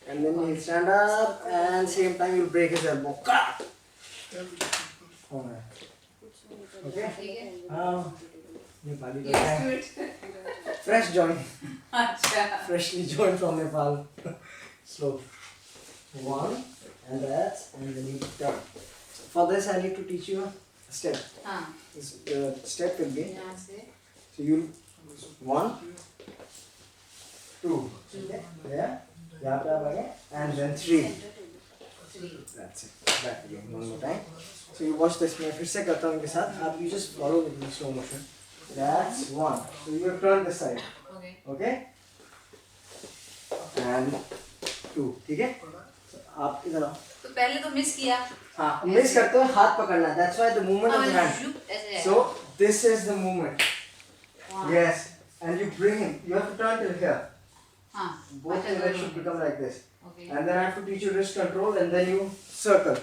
and then he'll stand up and same time you'll break his elbow. Okay? Fresh joint. Freshly joined from Nepal. Slow. One and that, and then you turn. For this, I need to teach you a step. This step will be. So you 1, 2. Okay? There. And then 3. That's it. Back again. One more time. So you watch this. मैं फिर से करता हूँ इनके साथ. You just follow with me slow motion. That's 1. So you turn this side. Okay? And 2. ठीक है? So आप इधर आओ. तो पहले तो मिस किया. हाँ, मिस करते हो हाथ पकड़ना. That's why the movement of the hand. So this is the movement. Yes. And you bring him. You have to turn till here. Both your legs should become like this. Okay. And then I have to teach you wrist control and then you circle.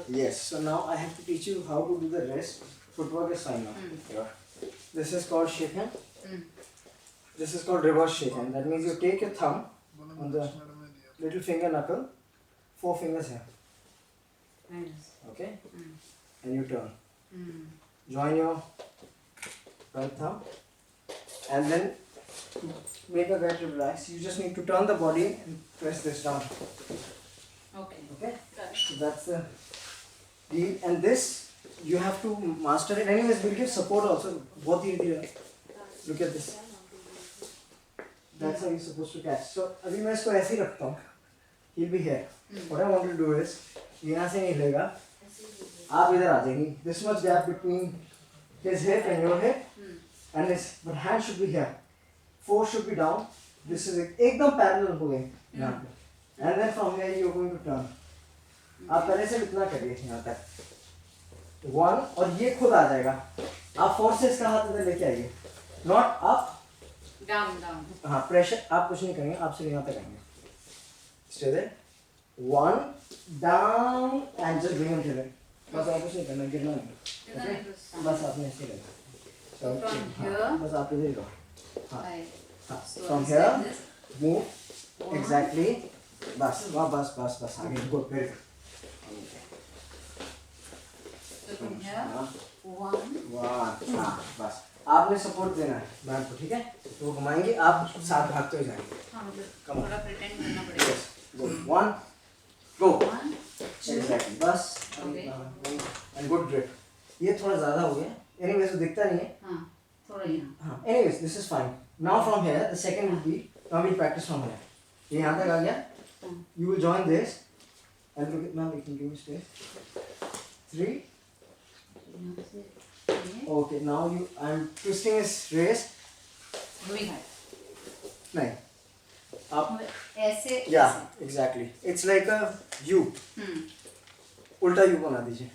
Yes. So now I have to teach you how to do the wrist. Footwork is fine now. Here. This is called shake hand. This is called reverse shake hand. That means you take your thumb on the little finger knuckle, 4 fingers here. Okay? And you turn. Join your right thumb. And then to make a guy to relax, you just need to turn the body and press this down. Okay? So that's the deal. And this, you have to master it. Anyways, we'll give support also. Both easy. Look at this. That's how you're supposed to catch. So, अभी मैं इसको ऐसे ही रखता हूँ. He'll be here. What I want to do is, यहाँ से नहीं लेगा. आप इधर आ जाएंगी. This much gap between his hip and your hip, and his but hand should be here. 4 should be down. This is एकदम parallel हो गए यहाँ पे. And then from here you're going to turn. आप पहले से इतना करिए यहाँ तक. 1 और ये खुद आ जाएगा. आप force से इसका हाथ इधर लेके आइए. Not up. Down. हाँ, pressure आप कुछ नहीं करेंगे. आप सिर्फ यहाँ तक आएंगे. Stay there. 1 down and just bring him to it. बस आप कुछ नहीं करना, गिरना नहीं. Okay? बस आपने ऐसे करना. So from here. बस आप इधर ही रहो. हाँ. So From here, move exactly. बस आगे go very good. So from here, 1. हाँ बस आपने सपोर्ट देना है मैम को. ठीक है? तो वो घुमाएंगे, आप साथ भागते हुए जाएंगे. हाँ, मतलब थोड़ा pretend करना पड़ेगा. Go 1 go 1 2 exactly बस. Okay. And good grip. ये थोड़ा ज़्यादा हो गया. Anyways वो दिखता नहीं है. हाँ, थोड़ा यहाँ. हाँ. Anyways this is fine. Now from here the second will be now we practice from here. ये यहाँ तक आ गया. You will join this and look at now we can give you space. 3. Okay, now I'm twisting his wrist. Moving high. नहीं. आप ऐसे. Yeah, exactly. It's like a U. उल्टा U बना दीजिए.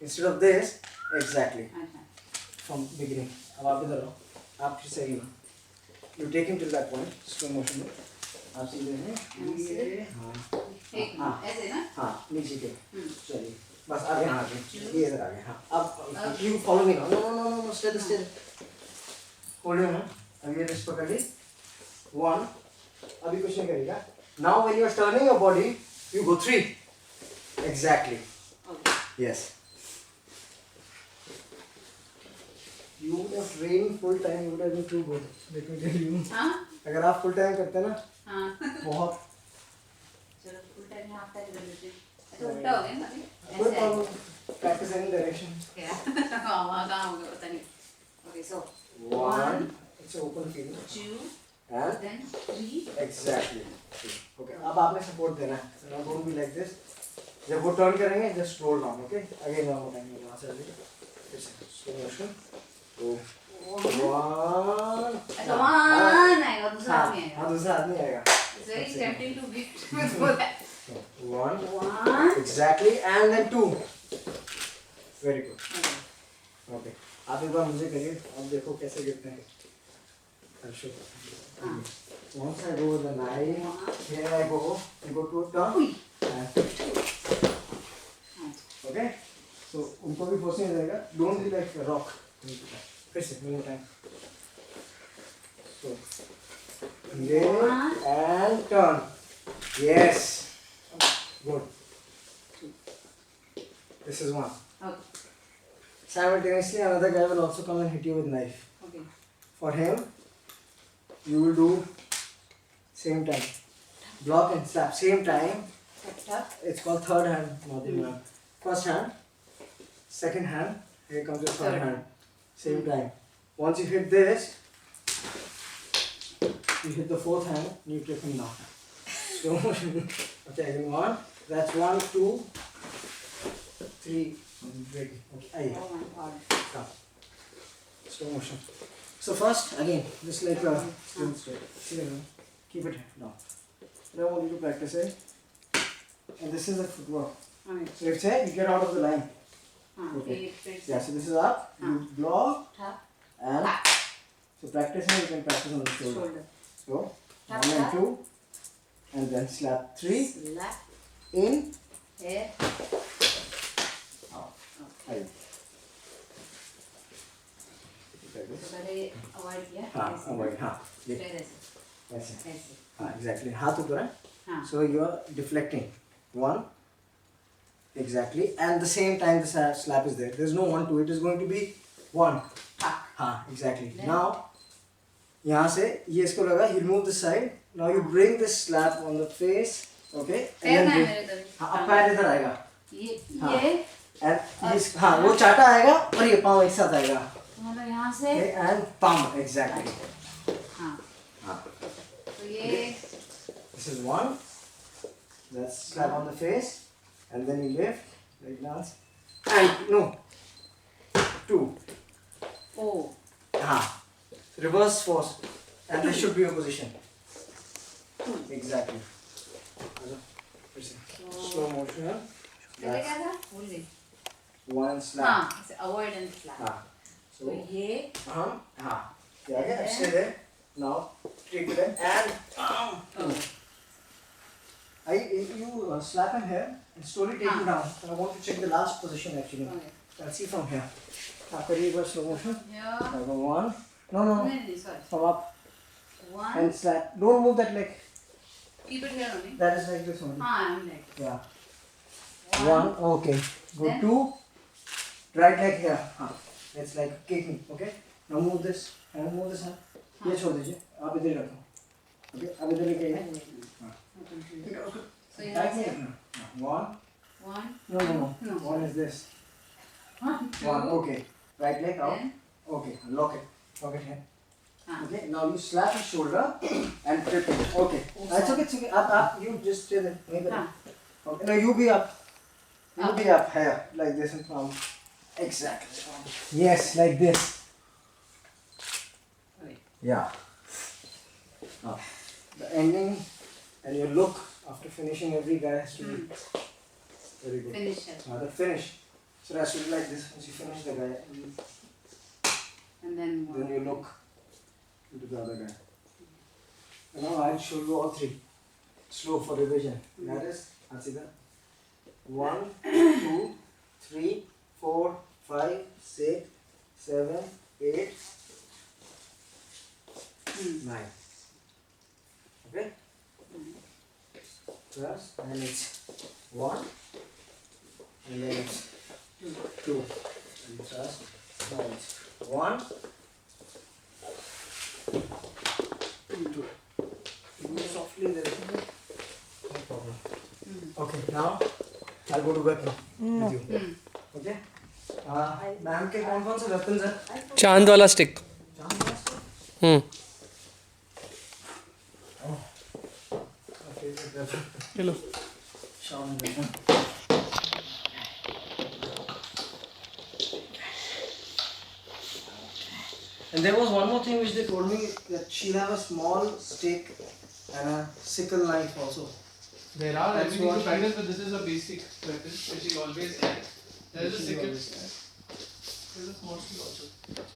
Instead of this, exactly. From beginning. अब आप इधर आओ. आप फिर सही हो. You take him till that point. Slow motion में. आप सीधे हैं. ये हाँ. ऐसे ना. हाँ नीचे के. चलिए. बस आगे हाँ आगे. ये इधर आगे हाँ. अब you follow me now. No. Stay. Hold him ना. अब ये wrist पकड़ ली. 1. अभी कुछ नहीं करेगा. Now when you are turning your body, you go 3. Exactly. Okay. Yes. You would have trained full time. You would have been too good. Let me tell you. हाँ. अगर आप full time करते ना. हाँ. बहुत. चलो full time में half time कर लेते हैं. तो उल्टा हो गया ना अभी. Good problem. Practice any direction. क्या? वहाँ कहाँ हो गया पता नहीं. Okay, so 1. It's an open field. 2 And then 3. exactly. Okay. अब आपने support देना है. So now don't be like this. जब वो turn करेंगे, just roll down. Okay. Again one more time. यहाँ से आगे. फिर से slow motion. So 1. अच्छा 1 आएगा दूसरा आदमी आएगा. हाँ दूसरा आदमी आएगा. It's very tempting to beat with both. 1 exactly and then 2. Very good. Okay. आप एक बार मुझे करिए. आप देखो कैसे गिरते हैं. I'll show you. Once I go with the knife, here I go to a turn. Okay? So उनको भी force नहीं रहेगा. Don't be like a rock. फिर से one more time. So Lift and turn. Yes. Good. This is one. Okay. Simultaneously, another guy will also come and hit you with knife. Okay. For him, you will do same time. Block and slap same time. Tap. It's called third hand. First hand, second hand. Here comes the third hand. Same time. Once you hit this, you hit the fourth hand. You take him down. Slow motion. Okay, again one. That's 1, 2, 3. Break. Okay. Oh my god. Come. Slow motion. So first, again, just like straight. Keep it down. Then I want you to practice it. And this is the footwork. Okay. So if say you get out of the line. Okay. Yeah, so this is up, you block Tap. and so practicing you can practice on the shoulder. So Tap, 1 and tap. 2 and then slap 3 Slap. in Here. out. Okay. Like this. तो पहले avoid किया. हाँ, ऐसे. avoid, हाँ. ये, फिर ऐसे. ऐसे. ऐसे. हाँ, exactly. हाथ ऊपर है. हाँ. So you are deflecting. 1 exactly and the same time the slap is there. There is no 1 2. It is going to be 1. हाँ. हाँ, exactly. Then? Now यहाँ से ये इसको लगा. He'll move this side. Now you bring this slap on the face. Okay. पैर ना है मेरे तरफ. हाँ, अब पैर इधर आएगा. ये हाँ. ये. And हाँ, वो चाटा आएगा और ये पाँव एक साथ आएगा. मतलब यहाँ से. Okay, and palm exactly. हाँ. हाँ. तो ये. This is 1. That's slap on the face, and then you lift like that. And no. 2. Oh. Reverse force, and there should be a position. Exactly. Slow motion. पहले क्या था? भूल गई. 1 slap. हाँ. ऐसे avoid and slap. हाँ. तो So ये. हाँ. Yeah. Stay there. Now take it and Oh. you slap him here and slowly take him down. I want to check the last position actually. Okay. I'll see from here. Kariba slow motion. Yeah. Number 1. No. No, sorry. From up One. and slap. Don't move that leg. Keep it here only. That is like this only. I'm like. Yeah. 1. Okay. Good. Then? 2. Right leg here. It's like kicking. Okay. Now move this. And move this hand. ये छोड़ दीजिए. आप इधर ही रखो. Okay. अब इधर लेके आइए. So you have to. 1. One. No. No. 1 is this. 1, 2. 1. Okay. Right leg out. Then. Okay. Lock it. Lock it here. हाँ. Okay. Now you slap his shoulder and trip him. Okay. It's okay. It's okay. Up. You just stay there. हाँ. Okay. Now you be up. You be up here like this and palm. Exactly. Yes, like this. Wait. Yeah. Now, the ending and your look after finishing every guy has to be very good. Finish it. Now the finish. So it has to be like this. Once you finish the guy, And then then you look into the other guy. And now I'll show you all 3. Slow for revision. That is, I'll see that. 1, 2, 3, 4, 5, 6, 7, 8, 9. Okay? Plus, and it's 1, and then it's 2. And plus, now it's 1, 2. Move softly there. No problem. Okay, now I'll go to weapon with you. Okay? Ma'am के कौन से weapons हैं? चांद वाला stick. चलो. Shaman weapon. And there was one more thing which they told me, that she'll have a small stick and a sickle knife also. There are That's everything to what- practice, but this is a basic weapon which you always carry. There is a sickle. There is a small stick also.